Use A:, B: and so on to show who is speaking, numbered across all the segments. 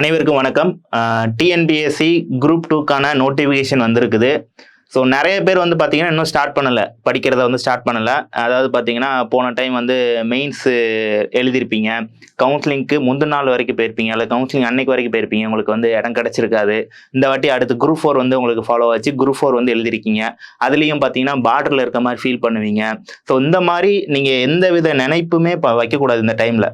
A: அனைவருக்கும் வணக்கம். TNPSC group 2க்கான notification வந்திருக்குது. ஸோ நிறைய பேர் வந்து பார்த்தீங்கன்னா இன்னும் ஸ்டார்ட் பண்ணலை, படிக்கிறத வந்து ஸ்டார்ட் பண்ணலை. அதாவது பார்த்தீங்கன்னா போன டைம் வந்து மெயின்ஸு எழுதியிருப்பீங்க, கவுன்சிலிங்க்கு முந்தின நாள் வரைக்கும் போயிருப்பீங்க, இல்லை கவுன்சிலிங் அன்னைக்கு வரைக்கும் போயிருப்பீங்க, உங்களுக்கு வந்து இடம் கிடச்சிருக்காது. இந்த வாட்டி அடுத்து குரூப் 4 வந்து உங்களுக்கு ஃபாலோ ஆச்சு, குரூப் 4 வந்து எழுதிருக்கீங்க. அதுலேயும் பார்த்தீங்கன்னா பார்டரில் இருக்க மாதிரி ஃபீல் பண்ணுவீங்க. ஸோ இந்த மாதிரி நீங்கள் எந்த வித நினைப்புமே வைக்கக்கூடாது இந்த டைமில்.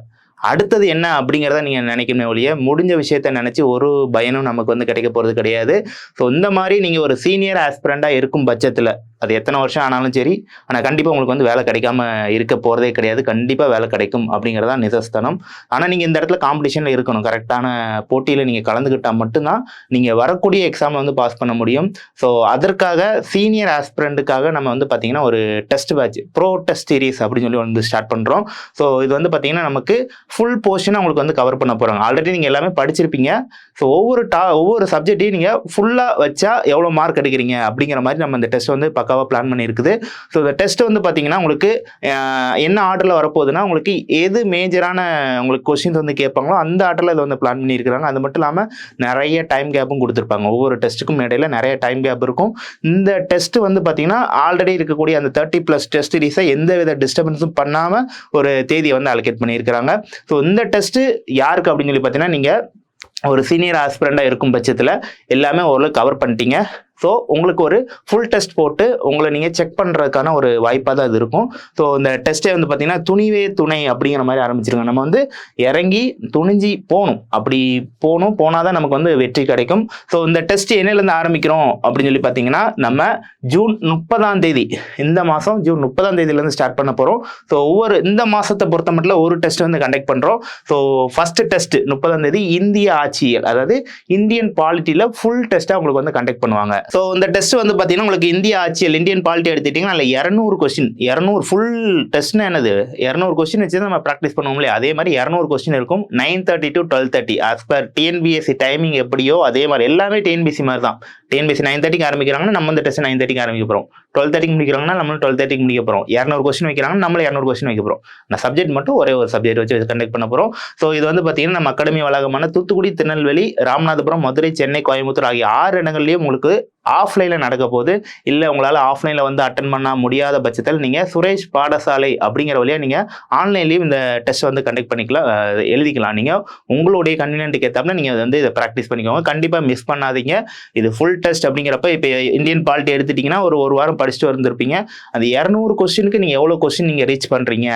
A: அடுத்தது என்ன அப்படிங்கிறத நீங்கள் நினைக்கணுமே ஒழிய முடிஞ்ச விஷயத்த நினச்சி ஒரு பயனும் நமக்கு வந்து கிடைக்க போகிறது கிடையாது. ஸோ இந்த மாதிரி நீங்கள் ஒரு சீனியர் ஆஸ்பிரண்டாக இருக்கும் பட்சத்தில் அது எத்தனை வருஷம் ஆனாலும் சரி, ஆனால் கண்டிப்பாக உங்களுக்கு வந்து வேலை கிடைக்காம இருக்க போகிறதே கிடையாது. கண்டிப்பாக வேலை கிடைக்கும் அப்படிங்கிறதா நிதர்சனம். ஆனால் நீங்கள் இந்த இடத்துல காம்படிஷனில் இருக்கணும், கரெக்டான போட்டியில் நீங்கள் கலந்துக்கிட்டால் மட்டும்தான் நீங்கள் வரக்கூடிய எக்ஸாமில் வந்து பாஸ் பண்ண முடியும். ஸோ அதற்காக சீனியர் ஆஸ்பிரண்ட்டுக்காக நம்ம வந்து பார்த்திங்கன்னா ஒரு test batch, pro test series அப்படின்னு சொல்லி வந்து ஸ்டார்ட் பண்ணுறோம். ஸோ இது வந்து பார்த்திங்கன்னா நமக்கு ஃபுல் போர்ஷனை உங்களுக்கு வந்து கவர் பண்ண போகிறாங்க. ஆல்ரெடி நீங்கள் எல்லாமே படிச்சிருப்பீங்க. ஸோ ஒவ்வொரு சப்ஜெக்டையும் நீங்கள் ஃபுல்லாக வச்சா எவ்வளோ மார்க் எடுக்கிறீங்க அப்படிங்கிற மாதிரி நம்ம இந்த டெஸ்ட் வந்து பக்காவாக பிளான் பண்ணியிருக்குது. ஸோ இந்த டெஸ்ட் வந்து பார்த்தீங்கன்னா உங்களுக்கு என்ன ஆர்டரில் வரப்போகுதுன்னா, உங்களுக்கு எது மேஜரான உங்களுக்கு கொஸ்டின்ஸ் வந்து கேட்பாங்களோ அந்த ஆர்டரில் இதை வந்து பிளான் பண்ணியிருக்கிறாங்க. அது மட்டும் இல்லாமல் நிறைய டைம் கேப்பும் கொடுத்துருப்பாங்க. ஒவ்வொரு டெஸ்ட்டுக்கும் இடையில நிறைய டைம் கேப் இருக்கும். இந்த டெஸ்ட் வந்து பார்த்தீங்கன்னா ஆல்ரெடி இருக்கக்கூடிய அந்த 30+ டெஸ்ட் சீரீஸை எந்த வித டிஸ்டர்பன்ஸும் பண்ணாமல் ஒரு தேதியை வந்து அலோகேட் பண்ணியிருக்கிறாங்க. ஸோ இந்த டெஸ்ட்டு யாருக்கு அப்படின்னு சொல்லி பார்த்தீங்கன்னா, நீங்கள் ஒரு சீனியர் ஆஸ்பிரண்டாக இருக்கும் பட்சத்தில் எல்லாமே ஓரளவு கவர் பண்ணிட்டீங்க. ஸோ உங்களுக்கு ஒரு ஃபுல் டெஸ்ட் போட்டு உங்களை நீங்கள் செக் பண்ணுறதுக்கான ஒரு வாய்ப்பாக தான் இது இருக்கும். ஸோ இந்த டெஸ்ட்டே வந்து பார்த்தீங்கன்னா துணிவே துணை அப்படிங்கிற மாதிரி ஆரம்பிச்சிருங்க. நம்ம வந்து இறங்கி துணிஞ்சி போகணும், அப்படி போனால் தான் நமக்கு வந்து வெற்றி கிடைக்கும். ஸோ இந்த டெஸ்ட் என்னையிலேருந்து ஆரம்பிக்கிறோம் அப்படின்னு சொல்லி பார்த்தீங்கன்னா, நம்ம ஜூன் 30 இந்த மாதம் ஜூன் 30 ஸ்டார்ட் பண்ண போகிறோம். ஸோ இந்த மாதத்தை பொறுத்த மட்டும் ஒரு டெஸ்ட் வந்து கண்டக்ட் பண்ணுறோம். ஸோ ஃபர்ஸ்ட் டெஸ்ட் 30 இந்திய ஆட்சியல், அதாவது இந்தியன் பாலிட்டியில் ஃபுல் டெஸ்ட்டாக உங்களுக்கு வந்து கண்டக்ட் பண்ணுவாங்க. ஸோ இந்த டெஸ்ட் வந்து பார்த்தீங்கன்னா உங்களுக்கு இந்திய ஆட்சியல், இந்தியன் பாலிட்டி எடுத்துக்கிட்டிங்கன்னா அதில் 200 கொஸ்டின், 200 ஃபுல் டெஸ்ட்னா என்னது, 200 கொஸ்டின் வச்சு நம்ம ப்ராக்டிஸ் பண்ணுவோம் இல்லையா, அதே மாதிரி 200 கொஸ்டின் இருக்கும். 9:30 to 12:30 as per TNPSC timing எப்படியோ அதே மாதிரி எல்லாமே டிஎன்பிஎஸ்சி மாதிரி தான். டிஎன்பிஎஸ்சி 9:30 ஆரம்பிக்கிறாங்கன்னா நம்ம இந்த டெஸ்ட் 9:30 ஆரம்பிக்க போகிறோம். 12:30 முடிக்கிறாங்கன்னா நம்மளும் 12:30 முடிக்க போகிறோம். 200 கொஸ்டின் வைக்கிறாங்கன்னா நம்மளும் 200 கொஸ்டின் வைக்க போகிறோம். நான் சப்ஜெக்ட் மட்டும் ஒரே ஒரு சப்ஜெக்ட் வச்சு கண்டக்ட் பண்ண போகிறோம். ஸோ இது வந்து பார்த்தீங்கன்னா நம்ம அகாடமி வளாகமான தூத்துக்குடி, திருநெல்வேலி, ராமநாதபுரம், மதுரை, சென்னை, கோயம்புத்தூர் ஆகிய 6 இடங்கள்லையும் உங்களுக்கு ஆஃப்லைனில் நடக்க போகுது. இல்லை உங்களால் ஆஃப்லைனில் வந்து அட்டன் பண்ண முடியாத பட்சத்தில் நீங்கள் சுரேஷ் பாடசாலை அப்படிங்கிற வழியாக நீங்கள் ஆன்லைன்லேயும் இந்த டெஸ்ட் வந்து கண்டக்ட் பண்ணிக்கலாம், எழுதிக்கலாம். நீங்கள் உங்களுடைய கன்வீனியன்ட்டுக்கு ஏற்றாப்புல நீங்கள் வந்து இதை ப்ராக்டிஸ் பண்ணிக்கோங்க. கண்டிப்பாக மிஸ் பண்ணாதீங்க. இது ஃபுல் டெஸ்ட் அப்படிங்கிறப்ப இப்போ இந்தியன் பாலிட்டி எடுத்துட்டிங்கன்னா ஒரு வாரம் படிச்சுட்டு வந்திருப்பீங்க. அந்த 200 கொஸ்டினுக்கு நீங்கள் எவ்வளோ கொஸ்டின் நீங்கள் ரீச் பண்ணுறீங்க,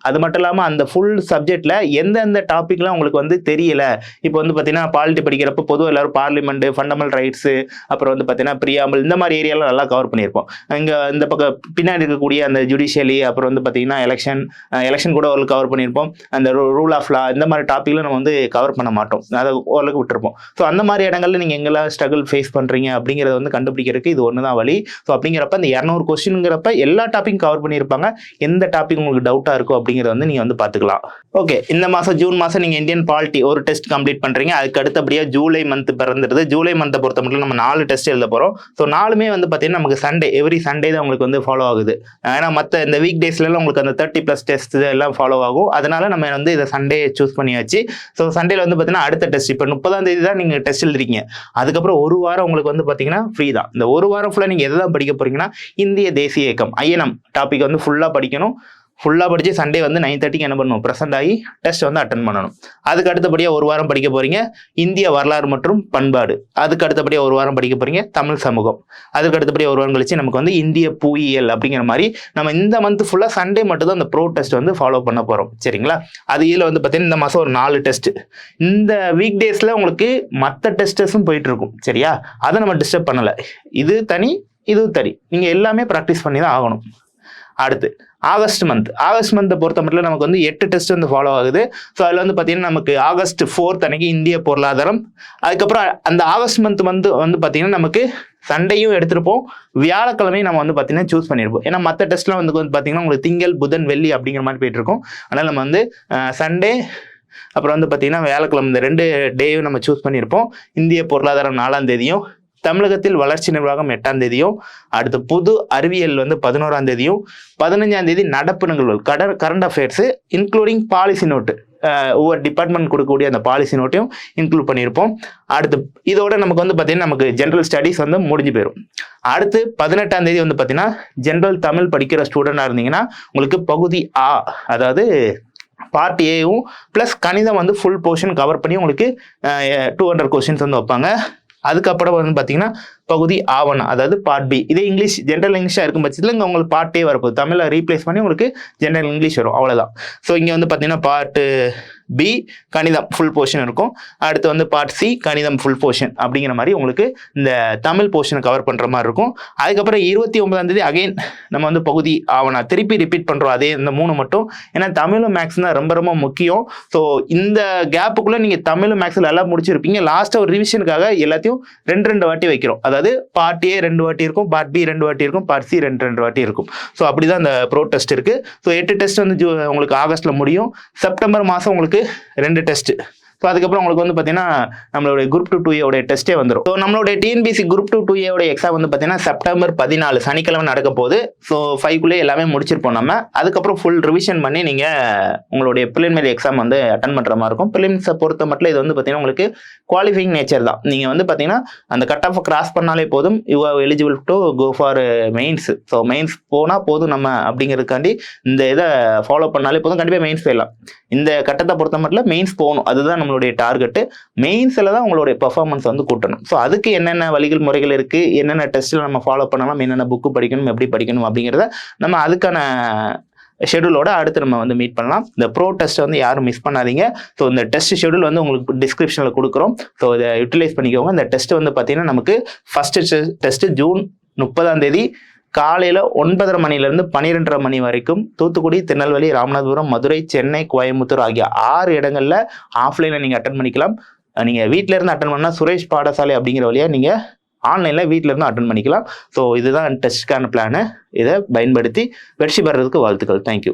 A: அது மட்டும் இல்லாமல் அந்த ஃபுல் சப்ஜெக்டில் எந்தெந்த டாப்பிக்லாம் உங்களுக்கு வந்து தெரியலை. இப்போ வந்து பார்த்தீங்கன்னா பாலிட்டி படிக்கிறப்ப பொதுவாக எல்லோரும் பார்லிமெண்ட், ஃபண்டமெண்டல் ரைட்ஸு, அப்புறம் வந்து பார்த்தீங்கன்னா பிரியாமல், இந்த மாதிரி ஏரியாலாம் நல்லா கவர் பண்ணியிருப்போம். இங்கே இந்த பக்கம் பின்னாடி இருக்கக்கூடிய அந்த ஜுடிஷியலி, அப்புறம் வந்து பார்த்தீங்கன்னா எலெக்ஷன் கூட ஓரளவுக்கு கவர் பண்ணியிருப்போம். அந்த ரூல் ஆஃப் லா, இந்த மாதிரி டாப்பிக்கில் நம்ம வந்து கவர் பண்ண மாட்டோம், அதை ஓரளவுக்கு விட்டுருப்போம். ஸோ அந்த மாதிரி இடங்களில் நீங்கள் எங்கெல்லாம் ஸ்ட்ரகிள் ஃபேஸ் பண்ணுறீங்க அப்படிங்கிறத வந்து கண்டுபிடிக்கிறதுக்கு இது ஒன்று தான் வழி. ஸோ அப்படிங்கிறப்ப இந்த 200 கொஸ்டின்ங்கிறப்ப எல்லா டாப்பிக்கும் கவர் பண்ணியிருப்பாங்க. எந்த டாபிக் உங்களுக்கு டவுட்டாக இருக்கும் அப்படிங்கிறத வந்து நீங்கள் வந்து பார்த்துக்கலாம். ஓகே, இந்த மாதம் ஜூன் மாதம் நீங்கள் இந்தியன் பாலிட்டி ஒரு டெஸ்ட் கம்ப்ளீட் பண்ணுறீங்க. அதுக்கு அடுத்தபடியாக ஜூலை மந்த் பிறந்துடுது. ஜூலை மந்த்தை பொறுத்த மட்டும் நம்ம 4 டெஸ்ட் எழுத போகிறோம். ஸோ 4மே வந்து பார்த்தீங்கன்னா நமக்கு சண்டே, எவ்ரி சண்டே தான் உங்களுக்கு வந்து ஃபாலோ ஆகுது. ஏன்னா மற்ற இந்த வீக் டேஸ்லாம் உங்களுக்கு அந்த 30+ டெஸ்ட் எல்லாம் ஃபாலோ ஆகும். அதனால நம்ம வந்து இதை சண்டே சூஸ் பண்ணியாச்சு. ஸோ சண்டேல வந்து பார்த்தீங்கன்னா அடுத்த டெஸ்ட் இப்போ 30 தான் நீங்கள் டெஸ்ட் எழுதுறீங்க. அதுக்கப்புறம் ஒரு வாரம் உங்களுக்கு வந்து பார்த்தீங்கன்னா ஃப்ரீ தான். இந்த ஒரு வாரம் ஃபுல்லாக நீங்கள் எதை தான் படிக்க போறீங்கன்னா, இந்திய தேசிய இயக்கம் INM டாபிக் வந்து ஃபுல்லாக படிக்கணும். ஃபுல்லாக படித்து சண்டே வந்து 9:30 என்ன பண்ணணும், ப்ரெசென்ட் ஆகி டெஸ்ட் வந்து அட்டன் பண்ணணும். அதுக்கு அடுத்தபடியாக ஒரு வாரம் படிக்க போகிறீங்க இந்திய வரலாறு மற்றும் பண்பாடு. அதுக்கு அடுத்தபடியாக ஒரு வாரம் படிக்க போகிறீங்க தமிழ் சமூகம். அதுக்கு அடுத்தபடியாக ஒரு வாரம் கழிச்சு நமக்கு வந்து இந்திய புவியியல் அப்படிங்கிற மாதிரி நம்ம இந்த மந்த் ஃபுல்லாக சண்டே மட்டும் தான் இந்த ப்ரோ டெஸ்ட் வந்து ஃபாலோ பண்ண போகிறோம். சரிங்களா? அது இதில் வந்து பார்த்தீங்கன்னா இந்த மாதம் ஒரு 4 டெஸ்ட். இந்த வீக் டேஸில் உங்களுக்கு மற்ற டெஸ்ட்ஸும் போயிட்டு இருக்கும். சரியா? அதை நம்ம டிஸ்டர்ப் பண்ணலை. இது தனி, இது தனி. நீங்கள் எல்லாமே ப்ராக்டிஸ் பண்ணி தான் ஆகணும். அடுத்து ஆகஸ்ட் மந்த்தை பொறுத்த மட்டும் நமக்கு வந்து 8 டெஸ்ட் வந்து ஃபாலோ ஆகுது. ஸோ அதில் வந்து பார்த்தீங்கன்னா நமக்கு ஆகஸ்ட் 4 அன்னைக்கு இந்திய பொருளாதாரம். அதுக்கப்புறம் அந்த ஆகஸ்ட் மந்த் வந்து பார்த்தீங்கன்னா நமக்கு சண்டையும் எடுத்திருப்போம், வியாழக்கிழமையும் நம்ம வந்து பார்த்தீங்கன்னா சூஸ் பண்ணியிருப்போம். ஏன்னா மற்ற டெஸ்ட்லாம் வந்து பார்த்தீங்கன்னா உங்களுக்கு திங்கள், புதன், வெள்ளி அப்படிங்கிற மாதிரி போயிட்டு இருக்கும். அதனால் நம்ம வந்து சண்டே அப்புறம் வந்து பார்த்தீங்கன்னா வியாழக்கிழமை இந்த 2 டேயும் நம்ம சூஸ் பண்ணியிருப்போம். இந்திய பொருளாதாரம் 4ஆம் தேதியும், தமிழகத்தில் வளர்ச்சி நிர்வாகம் 8ஆம் தேதியும், அடுத்து புது அறிவியல் வந்து 11ஆம் தேதியும், 15ஆம் தேதி நடப்பு நிகழ்வுகள் current affairs including policy note ஒவ்வொரு டிபார்ட்மெண்ட் கொடுக்கக்கூடிய அந்த பாலிசி நோட்டையும் இன்க்ளூட் பண்ணியிருப்போம். அடுத்து இதோட நமக்கு வந்து பார்த்தீங்கன்னா நமக்கு ஜென்ரல் ஸ்டடீஸ் வந்து முடிஞ்சு போயிடும். அடுத்து 18ஆம் தேதி வந்து பார்த்தீங்கன்னா ஜென்ரல் தமிழ் படிக்கிற ஸ்டூடெண்டாக இருந்தீங்கன்னா உங்களுக்கு பகுதி ஆ, அதாவது பார்ட் ஏவும் ப்ளஸ் கணிதம் வந்து ஃபுல் போர்ஷன் கவர் பண்ணி உங்களுக்கு 200 கொஸ்டின்ஸ் வந்து வைப்பாங்க. அதுக்கப்புறம் வந்து பார்த்தீங்கன்னா பகுதி ஆவண, அதாவது பார்ட் பி. இதே இங்கிலீஷ் ஜென்ரல் இங்கிலீஷாக இருக்கும் பட்சத்தில் இங்கே உங்களுக்கு பார்ட் ஏ வரப்போகுது, தமிழை ரீப்ளேஸ் பண்ணி உங்களுக்கு ஜென்ரல் இங்கிலீஷ் வரும், அவ்வளோதான். ஸோ இங்கே வந்து பார்த்தீங்கன்னா பார்ட்டு பி கணிதம் ஃபுல் போர்ஷன் இருக்கும். அடுத்து வந்து பார்ட் சி கணிதம் ஃபுல் போர்ஷன் அப்படிங்கிற மாதிரி உங்களுக்கு இந்த தமிழ் போர்ஷனை கவர் பண்ணுற மாதிரி இருக்கும். அதுக்கப்புறம் 29ஆம் தேதி அகைன் நம்ம வந்து பகுதி ஆவணா திருப்பி ரிப்பீட் பண்ணுறோம், அதே இந்த 3 மட்டும். ஏன்னா தமிழும் மேக்ஸ் தான் ரொம்ப ரொம்ப முக்கியம். ஸோ இந்த கேப்புக்குள்ளே நீங்கள் தமிழும் மேக்ஸில் எல்லாம் முடிச்சிருப்பீங்க. லாஸ்ட்டாக ஒரு ரிவிஷனுக்காக எல்லாத்தையும் 2 வாட்டி வைக்கிறோம். அதாவது பார்ட் ஏ 2 வாட்டி இருக்கும், பார்ட் பி 2 வாட்டி இருக்கும், பார்ட் சி 2 வாட்டி இருக்கும். ஸோ அப்படி தான் அந்த ப்ரோ டெஸ்ட் இருக்குது. ஸோ 8 டெஸ்ட் வந்து உங்களுக்கு ஆகஸ்ட்டில் முடியும். செப்டம்பர் மாதம் உங்களுக்கு 2 டெஸ்ட். ஸோ அதுக்கப்புறம் உங்களுக்கு வந்து பார்த்தீங்கன்னா நம்மளுடைய குரூப் 2A டெஸ்ட்டே வந்துடும். ஸோ நம்மளுடைய டிஎன்பிசி குரூப் 2A எக்ஸாம் வந்து பார்த்தீங்கன்னா செப்டம்பர் 14 சனிக்கிழமை நடக்க போகுது. ஸோ 5குள்ளே எல்லாமே முடிச்சிருப்போம் நம்ம. அதுக்கப்புறம் ஃபுல் ரிவிஷன் பண்ணி நீங்கள் உங்களுடைய ப்ரிலிமினரி எக்ஸாம் வந்து அட்டன் பண்ணுற மாதிரி இருக்கும். ப்ரிலிம்ஸை பொறுத்த மட்டும் இது வந்து பார்த்தீங்கன்னா உங்களுக்கு குவாலிஃபைங் நேச்சர் தான். நீங்கள் வந்து பார்த்தீங்கன்னா அந்த கட் ஆஃப் கிராஸ் பண்ணாலே போதும், you are eligible to go for mains. So mains போனால் போதும் நம்ம அப்படிங்கிறதுக்காண்டி இந்த இதை ஃபாலோ பண்ணாலே போதும், கண்டிப்பாக மெயின்ஸ் போயிடலாம். இந்த கட்டத்தை பொறுத்த மட்டும் மெயின்ஸ் போகணும், அதுதான் நம்மளுடைய டார்கெட்டு. மெயின்ஸில் தான் உங்களுடைய பெர்ஃபார்மன்ஸ் வந்து கூட்டணும். ஸோ அதுக்கு என்னென்ன வழிகள் முறைகள் இருக்குது, என்னென்ன டெஸ்ட்டில் நம்ம ஃபாலோ பண்ணலாம், என்னென்ன புக்கு படிக்கணும், எப்படி படிக்கணும் அப்படிங்கிறத நம்ம அதுக்கான ஷெடியூலோட அடுத்து நம்ம வந்து மீட் பண்ணலாம். இந்த ப்ரோ டெஸ்ட் வந்து யாரும் மிஸ் பண்ணாதீங்க. ஸோ இந்த டெஸ்ட் ஷெடியூல் வந்து உங்களுக்கு டிஸ்கிரிப்ஷனில் கொடுக்குறோம். ஸோ இதை யூட்டிலைஸ் பண்ணிக்கோங்க. இந்த டெஸ்ட் வந்து பார்த்தீங்கன்னா நமக்கு ஃபர்ஸ்ட் டெஸ்ட் ஜூன் 30ஆம் தேதி காலையில் 9:30 மணிலேருந்து 12:30 மணி வரைக்கும் தூத்துக்குடி, திருநெல்வேலி, ராமநாதபுரம், மதுரை, சென்னை, கோயம்புத்தூர் ஆகிய 6 இடங்களில் ஆஃப்லைனில் நீங்கள் அட்டன் பண்ணிக்கலாம். நீங்கள் வீட்டில் இருந்து அட்டன் பண்ணால் சுரேஷ் பாடசாலை அப்படிங்கிற வழியாக நீங்கள் ஆன்லைனில் வீட்டில் இருந்து அட்டன் பண்ணிக்கலாம். ஸோ இதுதான் டெஸ்ட்டுக்கான பிளானு. இதை பயன்படுத்தி வெற்றி பெறதுக்கு வாழ்த்துக்கள். தேங்க்யூ.